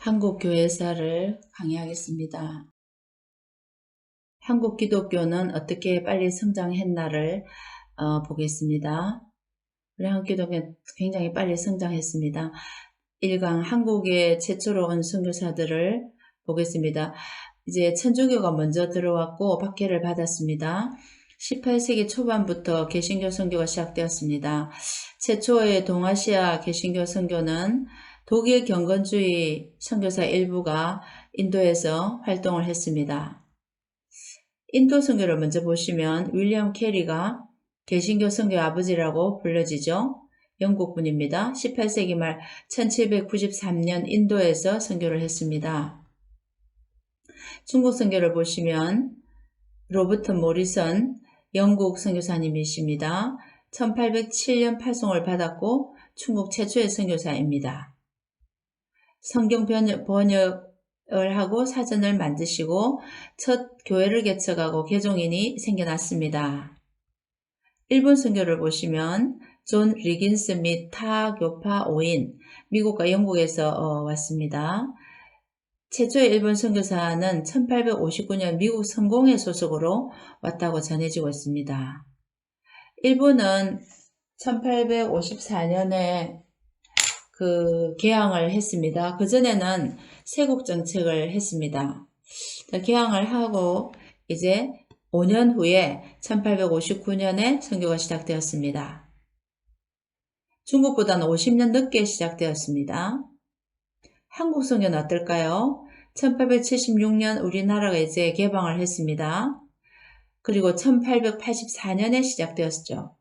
한국 교회사를 강의하겠습니다. 한국 기독교는 어떻게 빨리 성장했나를 보겠습니다. 우리 한국 기독교는 굉장히 빨리 성장했습니다. 1강 한국에 최초로 온 선교사들을 보겠습니다. 이제 천주교가 먼저 들어왔고 박해를 받았습니다. 18세기 초반부터 개신교 선교가 시작되었습니다. 최초의 동아시아 개신교 선교는 독일 경건주의 선교사 일부가 인도에서 활동을 했습니다. 인도 선교를 먼저 보시면 윌리엄 캐리가 개신교 선교 아버지라고 불려지죠. 영국분입니다. 18세기 말 1793년 인도에서 선교를 했습니다. 중국 선교를 보시면 로버트 모리선 영국 선교사님이십니다. 1807년 파송을 받았고 중국 최초의 선교사입니다. 성경 번역을 하고 사전을 만드시고 첫 교회를 개척하고 개종인이 생겨났습니다. 일본 선교를 보시면 존 리긴스 및 타 교파 5인, 미국과 영국에서 왔습니다. 최초의 일본 선교사는 1859년 미국 성공회 소속으로 왔다고 전해지고 있습니다. 일본은 1854년에 개항을 했습니다. 그전에는 세국 정책을 했습니다. 개항을 하고 이제 5년 후에 1859년에 선교가 시작되었습니다. 중국보다는 50년 늦게 시작되었습니다. 한국 선교는 어떨까요? 1876년 우리나라가 이제 개방을 했습니다. 그리고 1884년에 시작되었죠.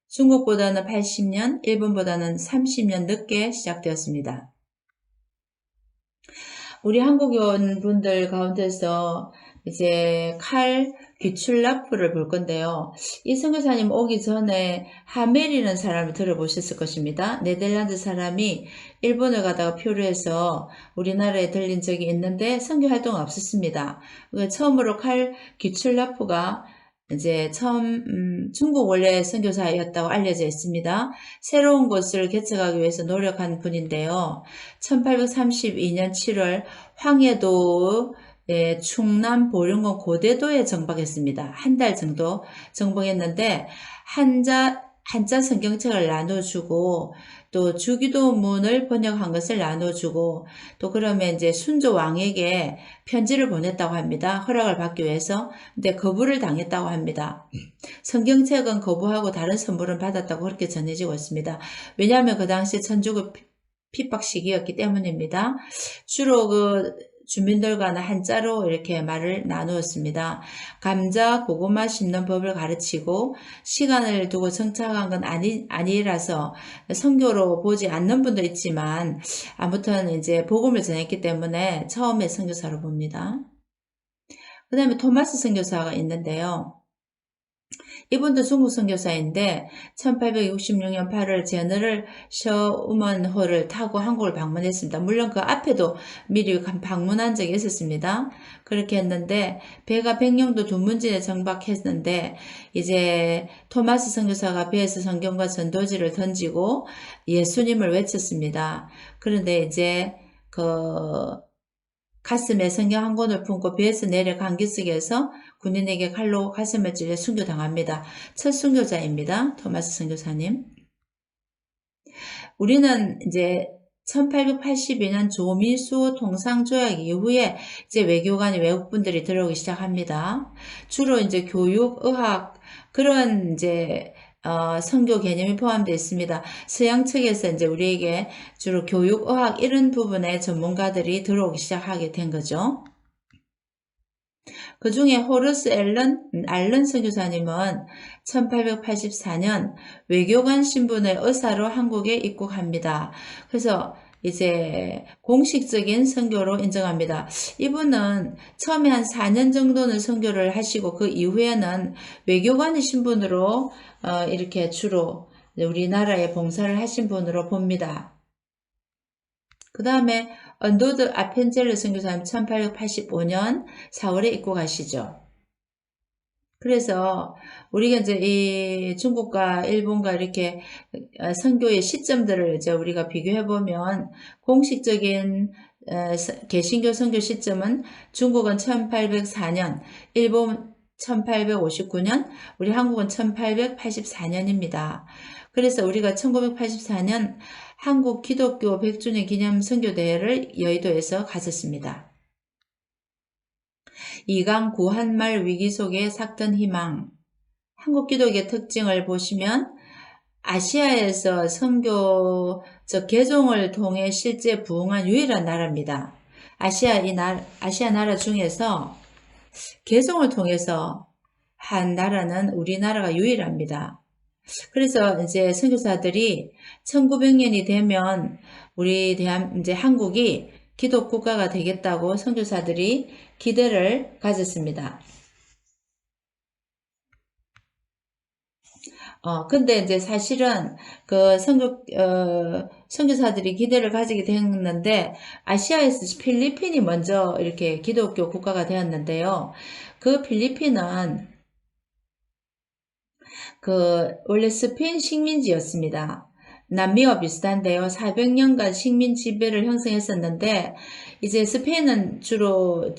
중국보다는 80년, 일본보다는 30년 늦게 시작되었습니다. 우리 한국인 분들 가운데서 이제 칼 귀출라프를 볼 건데요. 이 선교사님 오기 전에 하멜이라는 사람을 들어보셨을 것입니다. 네덜란드 사람이 일본을 가다가 표류해서 우리나라에 들린 적이 있는데 선교 활동은 없었습니다. 처음으로 칼 귀출라프가 이제 처음 중국 원래 선교사였다고 알려져 있습니다. 새로운 곳을 개척하기 위해서 노력한 분인데요. 1832년 7월 황해도 충남 보령군 고대도에 정박했습니다. 한 달 정도 정박했는데 한자 성경책을 나눠주고 또 주기도문을 번역한 것을 나눠주고 또 그러면 이제 순조 왕에게 편지를 보냈다고 합니다. 허락을 받기 위해서. 근데 거부를 당했다고 합니다. 성경책은 거부하고 다른 선물은 받았다고 그렇게 전해지고 있습니다. 왜냐하면 그 당시 천주교 핍박 시기였기 때문입니다. 주로 주민들과는 한자로 이렇게 말을 나누었습니다. 감자, 고구마 심는 법을 가르치고 시간을 두고 정착한 건 아니라서 선교로 보지 않는 분도 있지만 아무튼 이제 복음을 전했기 때문에 처음에 선교사로 봅니다. 그 다음에 토마스 선교사가 있는데요. 이분도 중국 선교사인데 1866년 8월 제너럴 셔우먼호를 타고 한국을 방문했습니다. 물론 그 앞에도 미리 방문한 적이 있었습니다. 그렇게 했는데 배가 백령도 두문진에 정박했는데 이제 토마스 선교사가 배에서 성경과 전도지를 던지고 예수님을 외쳤습니다. 그런데 이제 가슴에 성경 한 권을 품고 배에서 내려 강기슭에서 군인에게 칼로 가슴을 찔려 순교당합니다. 첫 순교자입니다. 토마스 선교사님. 우리는 이제 1882년 조미수 통상조약 이후에 이제 외교관이 외국분들이 들어오기 시작합니다. 주로 이제 교육, 의학 그런 이제 선교 개념이 포함되어 있습니다. 서양 측에서 이제 우리에게 주로 교육, 의학 이런 부분에 전문가들이 들어오기 시작하게 된 거죠. 그 중에 호르스 알런 선교사님은 1884년 외교관 신분의 의사로 한국에 입국합니다. 그래서 이제 공식적인 선교로 인정합니다. 이분은 처음에 한 4년 정도는 선교를 하시고 그 이후에는 외교관의 신분으로 이렇게 주로 우리나라에 봉사를 하신 분으로 봅니다. 그 다음에 언도드 아펜젤르 선교사님 1885년 4월에 입국하시죠. 그래서 우리가 이제 이 중국과 일본과 이렇게 선교의 시점들을 이제 우리가 비교해 보면 공식적인 개신교 선교 시점은 중국은 1804년, 일본 1859년, 우리 한국은 1884년입니다. 그래서 우리가 1984년 한국 기독교 100주년 기념 선교대회를 여의도에서 가졌습니다. 이강 구한말 위기 속에 삭던 희망. 한국 기독의 특징을 보시면 아시아에서 선교적 개종을 통해 실제 부흥한 유일한 나라입니다. 아시아 나라 중에서 개종을 통해서 한 나라는 우리나라가 유일합니다. 그래서 이제 선교사들이 1900년이 되면 이제 한국이 기독 국가가 되겠다고 선교사들이 기대를 가졌습니다. 근데 이제 사실은 그 선교사들이 기대를 가지게 됐는데, 아시아에서 필리핀이 먼저 이렇게 기독교 국가가 되었는데요. 그 필리핀은 원래 스페인 식민지였습니다. 남미와 비슷한데요. 400년간 식민 지배를 형성했었는데, 이제 스페인은 주로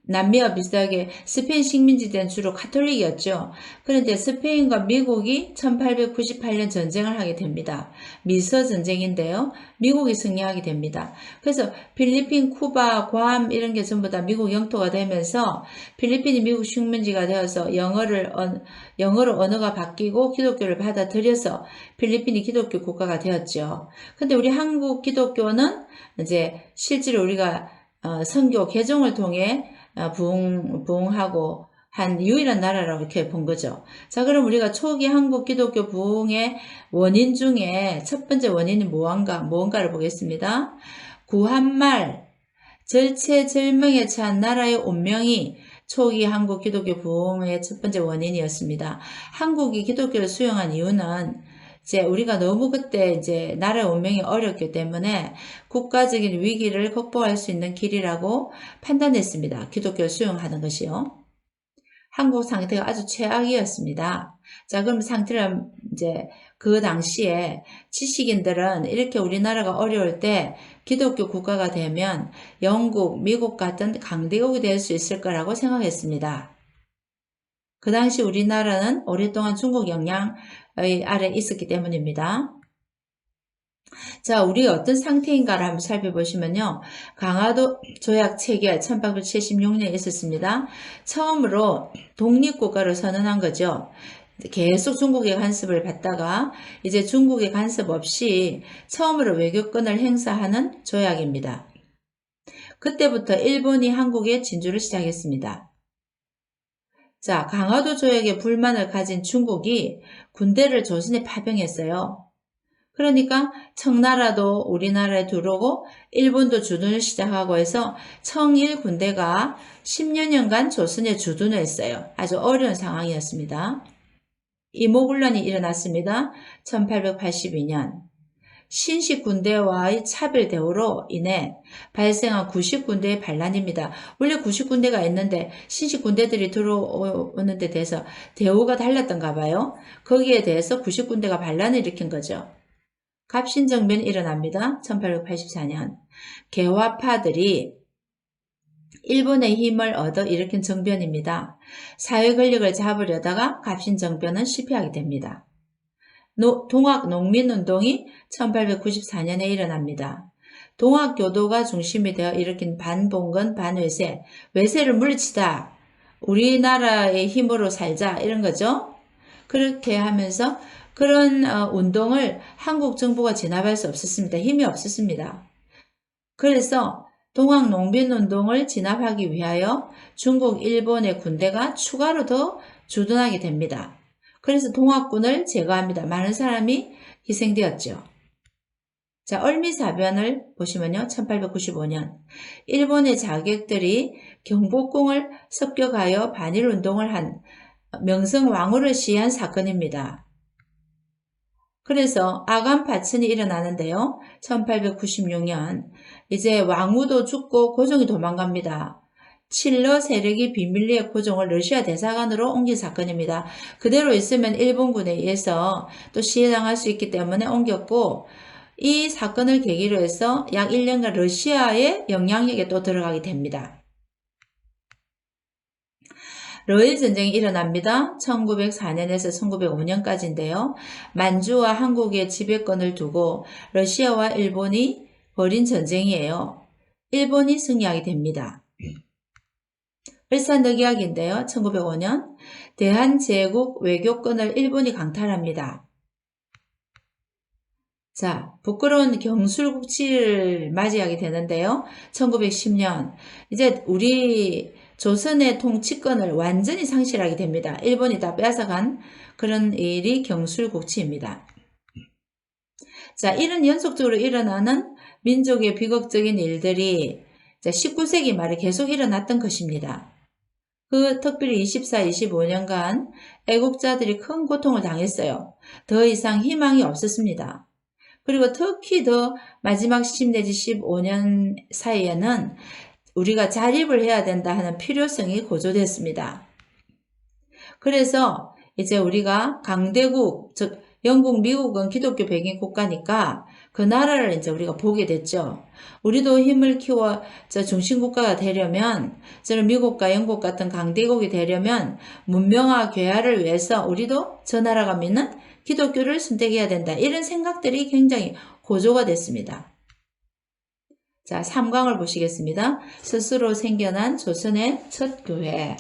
남미와 비슷하게 스페인 식민지 때는 주로 카톨릭이었죠. 그런데 스페인과 미국이 1898년 전쟁을 하게 됩니다. 미서 전쟁인데요. 미국이 승리하게 됩니다. 그래서 필리핀, 쿠바, 괌 이런 게 전부 다 미국 영토가 되면서 필리핀이 미국 식민지가 되어서 영어로 언어가 바뀌고 기독교를 받아들여서 필리핀이 기독교 국가가 되었죠. 근데 우리 한국 기독교는 이제 실제로 우리가 선교 개종을 통해 부흥하고 한 유일한 나라라고 이렇게 본 거죠. 자, 그럼 우리가 초기 한국 기독교 부흥의 원인 중에 첫 번째 원인이 무언가를 보겠습니다. 구한말, 절체절명에 처한 나라의 운명이 초기 한국 기독교 부흥의 첫 번째 원인이었습니다. 한국이 기독교를 수용한 이유는 이제 우리가 너무 그때 이제 나라의 운명이 어렵기 때문에 국가적인 위기를 극복할 수 있는 길이라고 판단했습니다. 기독교를 수용하는 것이요. 한국 상태가 아주 최악이었습니다. 자, 그럼 상태를 이제 그 당시에 지식인들은 이렇게 우리나라가 어려울 때 기독교 국가가 되면 영국, 미국 같은 강대국이 될 수 있을 거라고 생각했습니다. 그 당시 우리나라는 오랫동안 중국 영향의 아래 있었기 때문입니다. 자, 우리가 어떤 상태인가를 한번 살펴보시면요. 강화도 조약 체결 1876년에 있었습니다. 처음으로 독립국가를 선언한 거죠. 계속 중국의 간섭을 받다가 이제 중국의 간섭 없이 처음으로 외교권을 행사하는 조약입니다. 그때부터 일본이 한국에 진주를 시작했습니다. 자, 강화도 조약에 불만을 가진 중국이 군대를 조선에 파병했어요. 그러니까 청나라도 우리나라에 들어오고 일본도 주둔을 시작하고 해서 청일 군대가 10여 년간 조선에 주둔을 했어요. 아주 어려운 상황이었습니다. 이모군란이 일어났습니다. 1882년. 신식 군대와의 차별 대우로 인해 발생한 구식 군대의 반란입니다. 원래 구식 군대가 있는데 신식 군대들이 들어오는 데 대해서 대우가 달랐던가 봐요. 거기에 대해서 구식 군대가 반란을 일으킨 거죠. 갑신정변이 일어납니다. 1884년. 개화파들이 일본의 힘을 얻어 일으킨 정변입니다. 사회 권력을 잡으려다가 갑신정변은 실패하게 됩니다. 동학농민운동이 1894년에 일어납니다. 동학교도가 중심이 되어 일으킨 반봉건 반외세, 외세를 물리치다, 우리나라의 힘으로 살자 이런 거죠. 그렇게 하면서 그런 운동을 한국 정부가 진압할 수 없었습니다. 힘이 없었습니다. 그래서 동학농민운동을 진압하기 위하여 중국, 일본의 군대가 추가로 더 주둔하게 됩니다. 그래서 동학군을 제거합니다. 많은 사람이 희생되었죠. 자, 얼미사변을 보시면요. 1895년 일본의 자객들이 경복궁을 습격하여 반일운동을 한 명성왕후를 시해한 사건입니다. 그래서 아간파천이 일어나는데요. 1896년 이제 왕후도 죽고 고종이 도망갑니다. 칠러 세력이 비밀리에 고종을 러시아 대사관으로 옮긴 사건입니다. 그대로 있으면 일본군에 의해서 또 시해당할 수 있기 때문에 옮겼고 이 사건을 계기로 해서 약 1년간 러시아의 영향력에 또 들어가게 됩니다. 러일 전쟁이 일어납니다. 1904년에서 1905년까지인데요. 만주와 한국의 지배권을 두고 러시아와 일본이 벌인 전쟁이에요. 일본이 승리하게 됩니다. 을사늑약인데요. 1905년 대한제국 외교권을 일본이 강탈합니다. 자, 부끄러운 경술국치를 맞이하게 되는데요. 1910년 이제 우리 조선의 통치권을 완전히 상실하게 됩니다. 일본이 다 뺏어간 그런 일이 경술국치입니다. 자, 이런 연속적으로 일어나는 민족의 비극적인 일들이 19세기 말에 계속 일어났던 것입니다. 특별히 24, 25년간 애국자들이 큰 고통을 당했어요. 더 이상 희망이 없었습니다. 그리고 특히 더 마지막 10 내지 15년 사이에는 우리가 자립을 해야 된다 하는 필요성이 고조됐습니다. 그래서 이제 우리가 강대국, 즉 영국, 미국은 기독교 배경 국가니까 그 나라를 이제 우리가 보게 됐죠. 우리도 힘을 키워 중심국가가 되려면, 저는 미국과 영국 같은 강대국이 되려면 문명화 교화를 위해서 우리도 저 나라가 믿는 기독교를 선택해야 된다. 이런 생각들이 굉장히 고조가 됐습니다. 자, 3강을 보시겠습니다. 스스로 생겨난 조선의 첫 교회.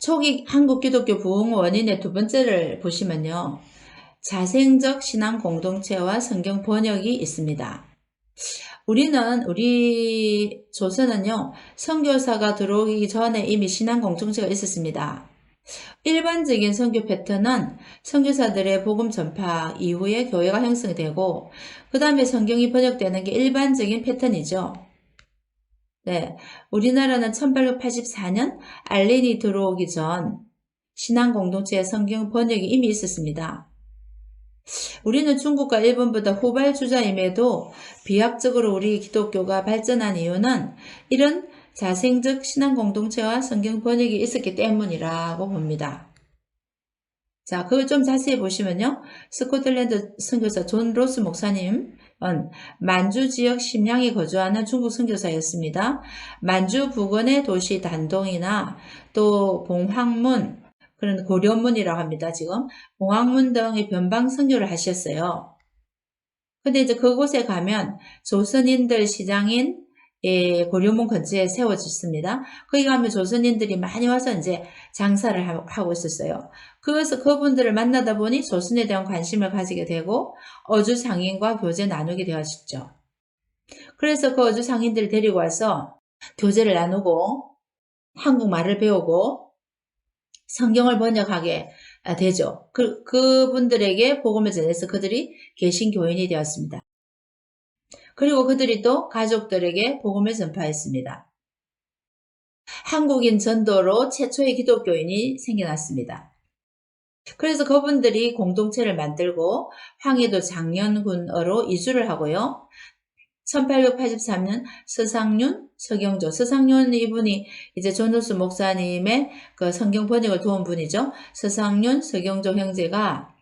초기 한국 기독교 부흥 원인의 두 번째를 보시면요. 자생적 신앙 공동체와 성경 번역이 있습니다. 우리 조선은요, 선교사가 들어오기 전에 이미 신앙 공동체가 있었습니다. 일반적인 선교 패턴은 선교사들의 복음 전파 이후에 교회가 형성되고 그 다음에 성경이 번역되는 게 일반적인 패턴이죠. 네, 우리나라는 1884년 알렌이 들어오기 전 신앙 공동체의 성경 번역이 이미 있었습니다. 우리는 중국과 일본보다 후발주자임에도 비약적으로 우리 기독교가 발전한 이유는 이런 자생적 신앙 공동체와 성경 번역이 있었기 때문이라고 봅니다. 자, 그걸 좀 자세히 보시면요. 스코틀랜드 선교사 존 로스 목사님은 만주 지역 심양에 거주하는 중국 선교사였습니다. 만주 부근의 도시 단동이나 또 봉황문, 그런 고려문이라고 합니다. 지금 봉황문 등의 변방 선교를 하셨어요. 근데 이제 그곳에 가면 조선인들 시장인 고려문 근처에 세워졌습니다. 거기 가면 조선인들이 많이 와서 이제 장사를 하고 있었어요. 그래서 그분들을 만나다 보니 조선에 대한 관심을 가지게 되고 어주 상인과 교제 나누게 되었죠. 그래서 그 어주 상인들을 데리고 와서 교제를 나누고 한국말을 배우고 성경을 번역하게 되죠. 그분들에게 복음을 전해서 그들이 개신교인이 되었습니다. 그리고 그들이 또 가족들에게 복음을 전파했습니다. 한국인 전도로 최초의 기독교인이 생겨났습니다. 그래서 그분들이 공동체를 만들고 황해도 장년군으로 이주를 하고요. 1883년 서상윤 이분이 이제 존로스 목사님의 그 성경 번역을 도운 분이죠. 서상윤, 서경조 형제가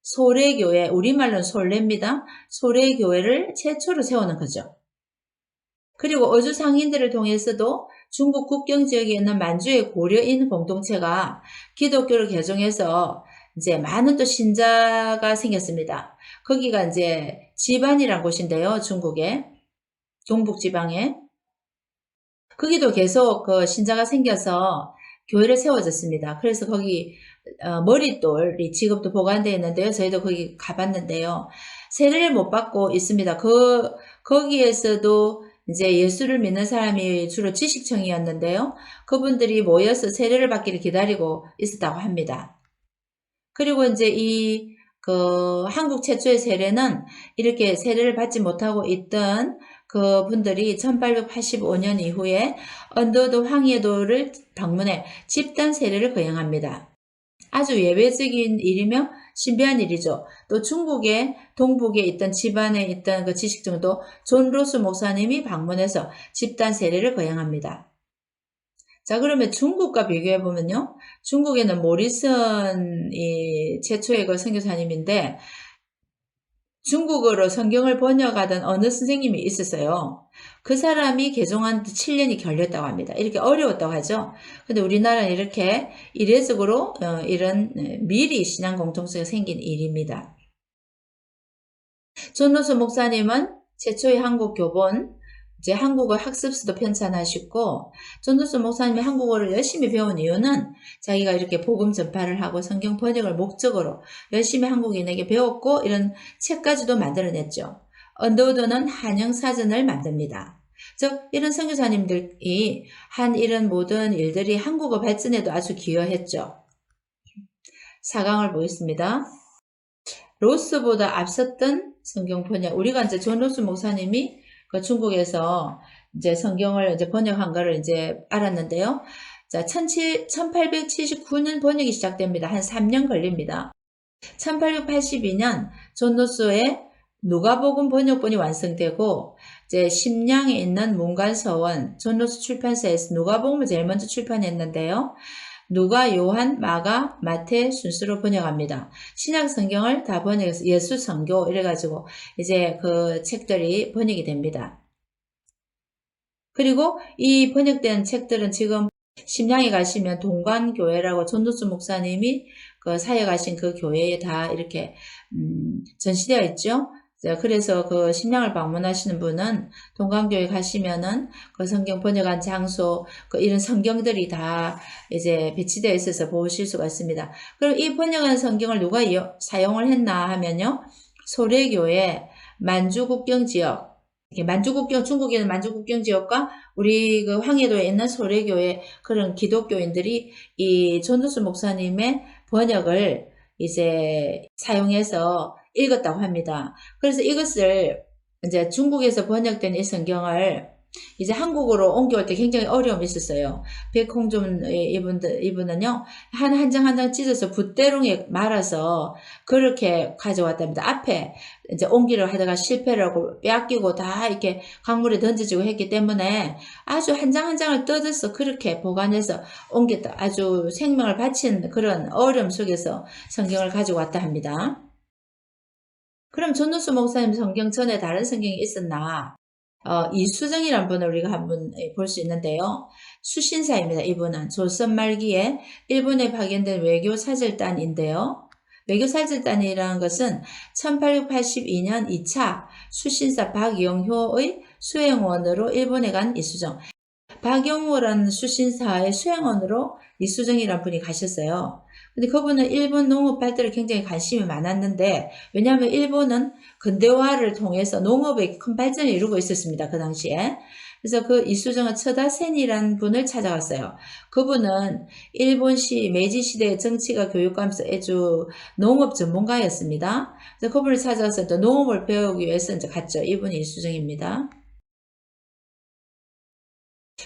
소래교회, 우리말로는 솔레입니다. 소래교회를 최초로 세우는 거죠. 그리고 어주 상인들을 통해서도 중국 국경 지역에 있는 만주의 고려인 공동체가 기독교를 개종해서 이제 많은 또 신자가 생겼습니다. 거기가 이제 지반이라는 곳인데요. 중국의 동북 지방에. 거기도 계속 그 신자가 생겨서 교회를 세워졌습니다. 그래서 거기 머릿돌이 지금도 보관되어 있는데요. 저희도 거기 가봤는데요. 세례를 못 받고 있습니다. 거기에서도 이제 예수를 믿는 사람이 주로 지식층이었는데요. 그분들이 모여서 세례를 받기를 기다리고 있었다고 합니다. 그리고 이제 한국 최초의 세례는 이렇게 세례를 받지 못하고 있던 그 분들이 1885년 이후에 언더도 황해도를 방문해 집단 세례를 거행합니다. 아주 예외적인 일이며 신비한 일이죠. 또 중국의 동북에 있던 집안에 있던 그 지식층도 존 로스 목사님이 방문해서 집단 세례를 거행합니다. 자, 그러면 중국과 비교해 보면요. 중국에는 모리슨이 최초의 그 선교사님인데 중국어로 성경을 번역하던 어느 선생님이 있었어요. 그 사람이 개종한 지 7년이 걸렸다고 합니다. 이렇게 어려웠다고 하죠. 근데 우리나라는 이렇게 이례적으로 이런 미리 신앙 공통성이 생긴 일입니다. 전노수 목사님은 최초의 한국 교본, 이제 한국어 학습서도 편찬하시고, 전도수 목사님이 한국어를 열심히 배운 이유는 자기가 이렇게 복음 전파를 하고 성경 번역을 목적으로 열심히 한국인에게 배웠고, 이런 책까지도 만들어냈죠. 언더우드는 한영 사전을 만듭니다. 즉 이런 선교사님들이 한 이런 모든 일들이 한국어 발전에도 아주 기여했죠. 4강을 보겠습니다. 로스보다 앞섰던 성경 번역. 우리가 이제 존 로스 목사님이 그 중국에서 이제 성경을 이제 번역한 거를 이제 알았는데요. 자, 1879년 번역이 시작됩니다. 한 3년 걸립니다. 1882년 존 로스의 누가복음 번역본이 완성되고, 이제 심량에 있는 문관서원 존 로스 출판사에서 누가복음을 제일 먼저 출판했는데요. 누가, 요한, 마가, 마태 순서로 번역합니다. 신약 성경을 다 번역해서 예수 성교 이래가지고 이제 그 책들이 번역이 됩니다. 그리고 이 번역된 책들은 지금 심양에 가시면 동관교회라고 전도수 목사님이 그 사역하신 그 교회에 다 이렇게 전시되어 있죠. 그래서 그 심양을 방문하시는 분은 동관교회 가시면은 그 성경 번역한 장소, 그 이런 성경들이 다 이제 배치되어 있어서 보실 수가 있습니다. 그럼 이 번역한 성경을 누가 사용을 했나 하면요. 소래교회 만주국경 지역, 만주국경, 중국에는 만주국경 지역과 우리 그 황해도에 있는 소래교회 그런 기독교인들이 이 전도수 목사님의 번역을 이제 사용해서 읽었다고 합니다. 그래서 이것을 이제 중국에서 번역된 이 성경을 이제 한국으로 옮겨올 때 굉장히 어려움이 있었어요. 백홍준 이분은요, 한 장 한 장 찢어서 붓대롱에 말아서 그렇게 가져왔답니다. 앞에 이제 옮기려 하다가 실패를 하고 빼앗기고 다 이렇게 강물에 던져지고 했기 때문에 아주 한 장 한 장을 뜯어서 그렇게 보관해서 옮겼다. 아주 생명을 바친 그런 어려움 속에서 성경을 가지고 왔다 합니다. 그럼 전도수 목사님 성경 전에 다른 성경이 있었나? 이수정이라는 분을 우리가 한번 볼 수 있는데요. 수신사입니다. 이분은 조선 말기에 일본에 파견된 외교사절단인데요. 외교사절단이라는 것은 1882년 2차 수신사 박영효의 수행원으로 일본에 간 이수정. 박영호라는 수신사의 수행원으로 이수정이라는 분이 가셨어요. 근데 그분은 일본 농업 발달에 굉장히 관심이 많았는데, 왜냐하면 일본은 근대화를 통해서 농업에 큰 발전을 이루고 있었습니다. 그 당시에. 그래서 그 이수정은 처다센이라는 분을 찾아갔어요. 그분은 일본시 메이지 시대의 정치가 교육하면서 아주 농업 전문가였습니다. 그래서 그분을 찾아가서 또 농업을 배우기 위해서 이제 갔죠. 이분이 이수정입니다.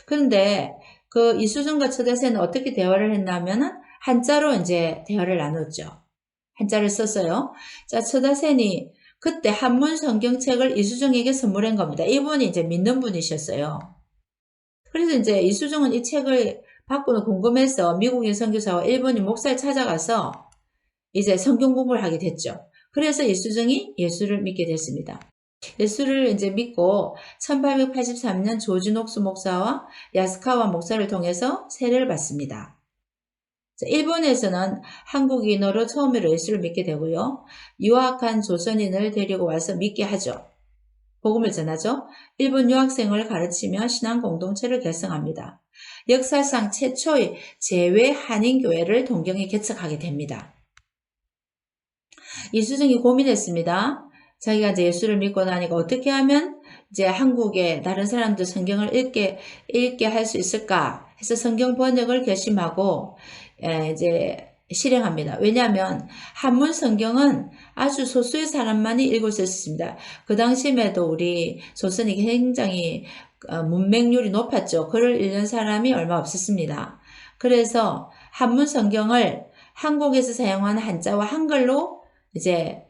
그런데 그 이수정과 처다센은 어떻게 대화를 했냐면은 한자로 이제 대화를 나눴죠. 한자를 썼어요. 자, 처다센이 그때 한문 성경책을 이수정에게 선물한 겁니다. 이분이 이제 믿는 분이셨어요. 그래서 이제 이수정은 이 책을 받고는 궁금해서 미국인 선교사와 일본인 목사를 찾아가서 이제 성경 공부를 하게 됐죠. 그래서 이수정이 예수를 믿게 됐습니다. 예수를 이제 믿고 1883년 조지 녹스 목사와 야스카와 목사를 통해서 세례를 받습니다. 일본에서는 한국인으로 처음으로 예수를 믿게 되고요. 유학한 조선인을 데리고 와서 믿게 하죠. 복음을 전하죠. 일본 유학생을 가르치며 신앙 공동체를 결성합니다. 역사상 최초의 재외 한인교회를 동경에 개척하게 됩니다. 이수정이 고민했습니다. 자기가 이제 예수를 믿고 나니까 어떻게 하면 이제 한국에 다른 사람들 성경을 읽게 할 수 있을까 해서 성경 번역을 결심하고 이제 실행합니다. 왜냐하면 한문 성경은 아주 소수의 사람만이 읽을 수 있었습니다. 그 당시에도 우리 조선이 굉장히 문맹률이 높았죠. 글을 읽는 사람이 얼마 없었습니다. 그래서 한문 성경을 한국에서 사용하는 한자와 한글로 이제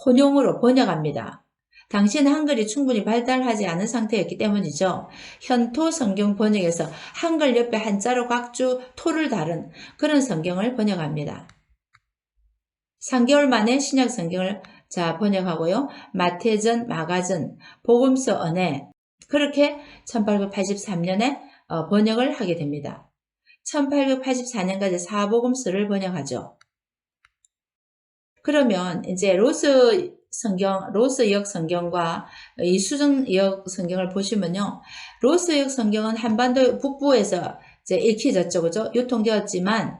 혼용으로 번역합니다. 당시에는 한글이 충분히 발달하지 않은 상태였기 때문이죠. 현토 성경 번역에서 한글 옆에 한자로 각주 토를 다룬 그런 성경을 번역합니다. 3개월 만에 신약 성경을 자, 번역하고요. 마태전, 마가전, 복음서 언해. 그렇게 1883년에 번역을 하게 됩니다. 1884년까지 사복음서를 번역하죠. 그러면 이제 로스 역 성경과 이 수정역 성경을 보시면요. 로스역 성경은 한반도 북부에서 이제 읽혀졌죠. 그죠? 유통되었지만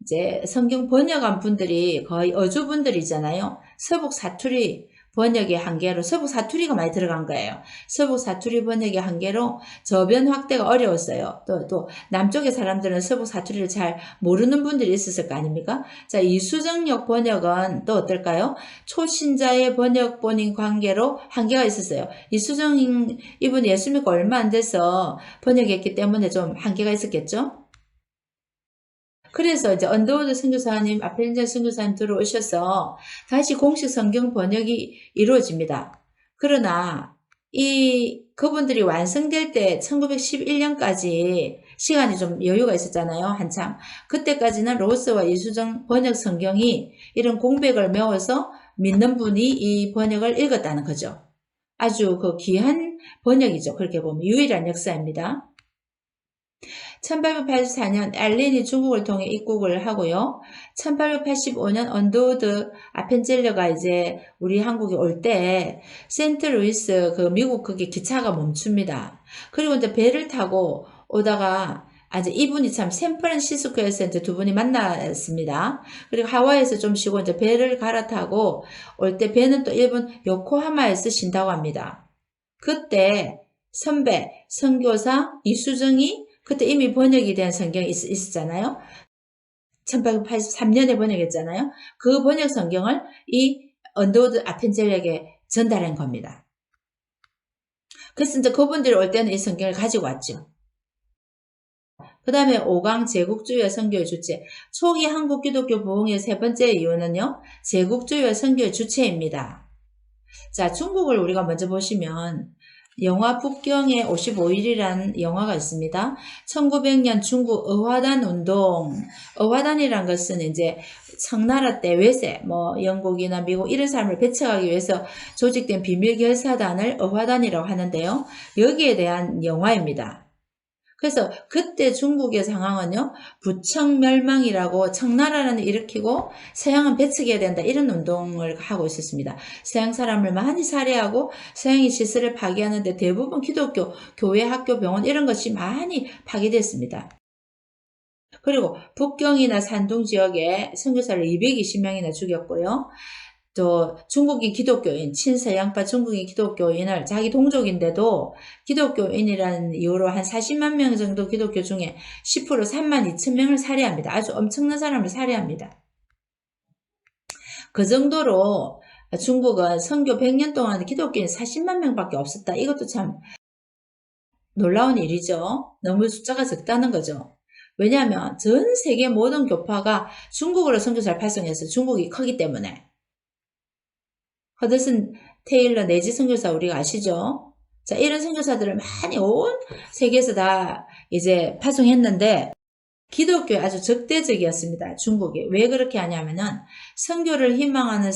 이제 성경 번역한 분들이 거의 어주분들이잖아요. 서북 사투리 번역의 한계로 서북 사투리가 많이 들어간 거예요. 서북 사투리 번역의 한계로 저변 확대가 어려웠어요. 또 남쪽의 사람들은 서북 사투리를 잘 모르는 분들이 있었을 거 아닙니까? 자, 이수정역 번역은 또 어떨까요? 초신자의 번역본인 관계로 한계가 있었어요. 이수정 이분 예수 믿고 얼마 안 돼서 번역했기 때문에 좀 한계가 있었겠죠? 그래서 이제 언더우드 선교사님, 아펠린전 선교사님 들어오셔서 다시 공식 성경 번역이 이루어집니다. 그러나 그분들이 완성될 때 1911년까지 시간이 좀 여유가 있었잖아요. 한참. 그때까지는 로스와 이수정 번역 성경이 이런 공백을 메워서 믿는 분이 이 번역을 읽었다는 거죠. 아주 귀한 번역이죠. 그렇게 보면 유일한 역사입니다. 1884년 알렌이 중국을 통해 입국을 하고요. 1885년 언더우드 아펜젤러가 이제 우리 한국에 올 때 세인트루이스 미국 그게 기차가 멈춥니다. 그리고 이제 배를 타고 오다가 이제 이분이 참 샌프란시스코에서 이제 두 분이 만났습니다. 그리고 하와이에서 좀 쉬고 이제 배를 갈아타고 올 때 배는 또 일본 요코하마에서 쉰다고 합니다. 그때 선배 선교사 이수정이 그때 이미 번역이 된 성경이 있었잖아요. 1883년에 번역했잖아요. 그 번역 성경을 이 언더우드 아펜젤에게 전달한 겁니다. 그래서 이제 그분들이 올 때는 이 성경을 가지고 왔죠. 그 다음에 5강 제국주의와 선교의 주체. 초기 한국 기독교 부흥의 세 번째 이유는요. 제국주의와 선교의 주체입니다. 자, 중국을 우리가 먼저 보시면 영화 북경의 55일이라는 영화가 있습니다. 1900년 중국 어화단 운동. 어화단이란 것은 이제 청나라 때 외세, 영국이나 미국 이런 사람을 배척하기 위해서 조직된 비밀 결사단을 어화단이라고 하는데요. 여기에 대한 영화입니다. 그래서 그때 중국의 상황은요. 부청 멸망이라고 청나라는 일으키고 서양은 배척해야 된다 이런 운동을 하고 있었습니다. 서양 사람을 많이 살해하고 서양의 시설을 파괴하는데 대부분 기독교, 교회, 학교, 병원 이런 것이 많이 파괴됐습니다. 그리고 북경이나 산둥 지역에 선교사를 220명이나 죽였고요. 또 중국인 기독교인, 친서양파 중국인 기독교인을 자기 동족인데도 기독교인이라는 이유로 한 40만 명 정도 기독교 중에 10% 3만 2천 명을 살해합니다. 아주 엄청난 사람을 살해합니다. 그 정도로 중국은 선교 100년 동안 기독교인 40만 명밖에 없었다. 이것도 참 놀라운 일이죠. 너무 숫자가 적다는 거죠. 왜냐하면 전 세계 모든 교파가 중국어로 선교사를 발송해서 중국이 크기 때문에. 허드슨 테일러 내지 선교사 우리가 아시죠? 자, 이런 선교사들을 많이 온 세계에서 다 이제 파송했는데 기독교에 아주 적대적이었습니다. 중국이. 왜 그렇게 하냐면은 선교를 희망하는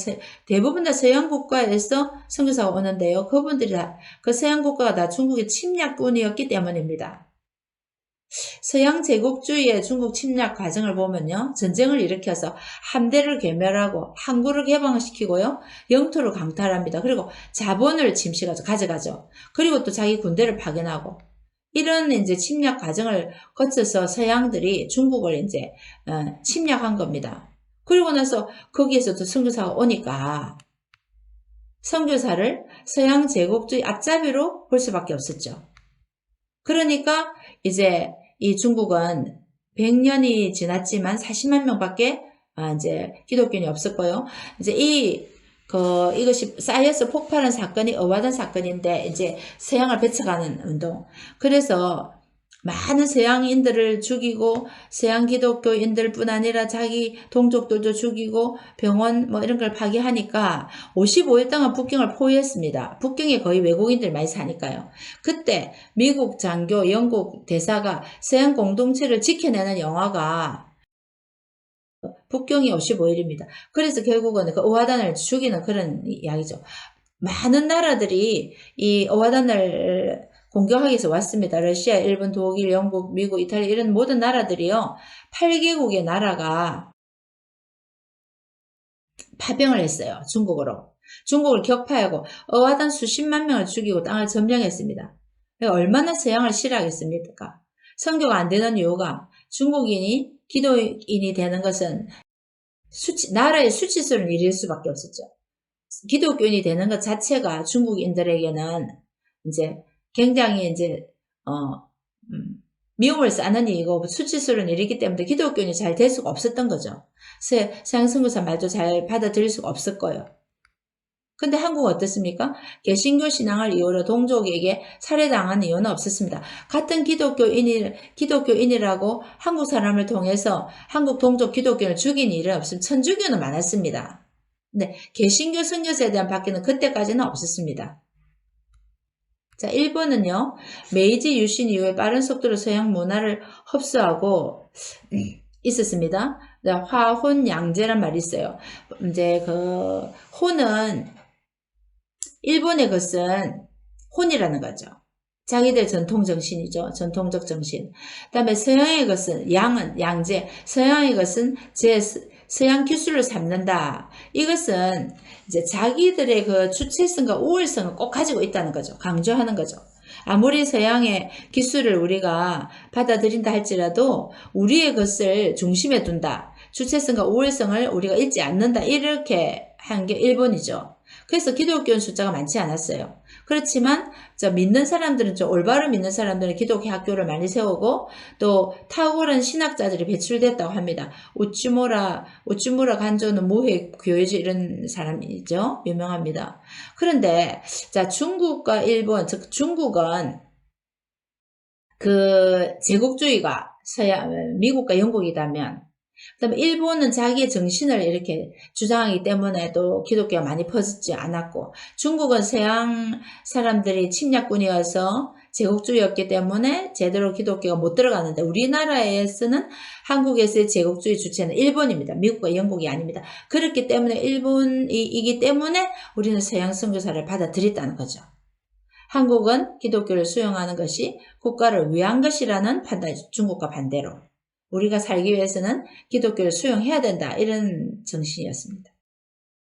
대부분 다 서양 국가에서 선교사가 오는데요. 그분들이 다 그 서양 국가가 다 중국의 침략군이었기 때문입니다. 서양 제국주의의 중국 침략 과정을 보면요. 전쟁을 일으켜서 함대를 괴멸하고 항구를 개방시키고요. 영토를 강탈합니다. 그리고 자본을 가져가죠. 그리고 또 자기 군대를 파견하고 이런 이제 침략 과정을 거쳐서 서양들이 중국을 이제 침략한 겁니다. 그리고 나서 거기에서도 선교사가 오니까 선교사를 서양 제국주의 앞잡이로 볼 수밖에 없었죠. 그러니까 이제 이 중국은 100년이 지났지만 40만 명밖에 이제 기독교인이 없었고요. 이제 이것이 쌓여서 폭발한 사건이 어화단 사건인데 이제 서양을 배척하는 운동. 그래서 많은 서양인들을 죽이고 서양 기독교인들뿐 아니라 자기 동족들도 죽이고 병원 이런 걸 파괴하니까 55일 동안 북경을 포위했습니다. 북경에 거의 외국인들 많이 사니까요. 그때 미국 장교, 영국 대사가 서양 공동체를 지켜내는 영화가 북경이 55일입니다. 그래서 결국은 그 어화단을 죽이는 그런 이야기죠. 많은 나라들이 이 어화단을 공격하기 위해서 왔습니다. 러시아, 일본, 독일, 영국, 미국, 이탈리아 이런 모든 나라들이요. 8개국의 나라가 파병을 했어요. 중국으로. 중국을 격파하고 어화단 수십만 명을 죽이고 땅을 점령했습니다. 얼마나 서양을 싫어하겠습니까? 선교가 안 되는 이유가 중국인이 기독인이 되는 것은 나라의 수치스러운 일일 수밖에 없었죠. 기독교인이 되는 것 자체가 중국인들에게는 이제 굉장히 이제 미움을 쌓는 일이고 수치스러운 일이기 때문에 기독교인이 잘 될 수가 없었던 거죠. 서양 선교사 말도 잘 받아들일 수가 없을 거예요. 근데 한국은 어떻습니까? 개신교 신앙을 이유로 동족에게 살해당한 이유는 없었습니다. 같은 기독교인이라고 한국 사람을 통해서 한국 동족 기독교인을 죽인 일은 없으면 천주교는 많았습니다. 네, 개신교 선교사에 대한 박해는 그때까지는 없었습니다. 자, 일본은요, 메이지 유신 이후에 빠른 속도로 서양 문화를 흡수하고 있었습니다. 화혼양제란 말이 있어요. 이제 그 혼은 일본의 것은 혼이라는 거죠. 자기들 전통 정신이죠. 전통적 정신. 그 다음에 서양의 것은 양은 양제. 서양의 것은 서양 기술을 삼는다. 이것은 이제 자기들의 그 주체성과 우월성을 꼭 가지고 있다는 거죠. 강조하는 거죠. 아무리 서양의 기술을 우리가 받아들인다 할지라도 우리의 것을 중심에 둔다. 주체성과 우월성을 우리가 잃지 않는다. 이렇게 한 게 일본이죠. 그래서 기독교인 숫자가 많지 않았어요. 그렇지만 믿는 사람들은 좀 올바로 믿는 사람들은 기독교 학교를 많이 세우고 또 탁월한 신학자들이 배출됐다고 합니다. 우찌무라 간조는 모해 교회주 이런 사람이죠. 유명합니다. 그런데 자 중국과 일본 즉 중국은 그 제국주의가 미국과 영국이라면 그다음에 일본은 자기의 정신을 이렇게 주장하기 때문에 또 기독교가 많이 퍼지지 않았고 중국은 서양 사람들이 침략군이어서 제국주의였기 때문에 제대로 기독교가 못 들어가는데 우리나라에서는 한국에서의 제국주의 주체는 일본입니다. 미국과 영국이 아닙니다. 그렇기 때문에 일본이기 때문에 우리는 서양 선교사를 받아들였다는 거죠. 한국은 기독교를 수용하는 것이 국가를 위한 것이라는 판단이죠. 중국과 반대로. 우리가 살기 위해서는 기독교를 수용해야 된다. 이런 정신이었습니다.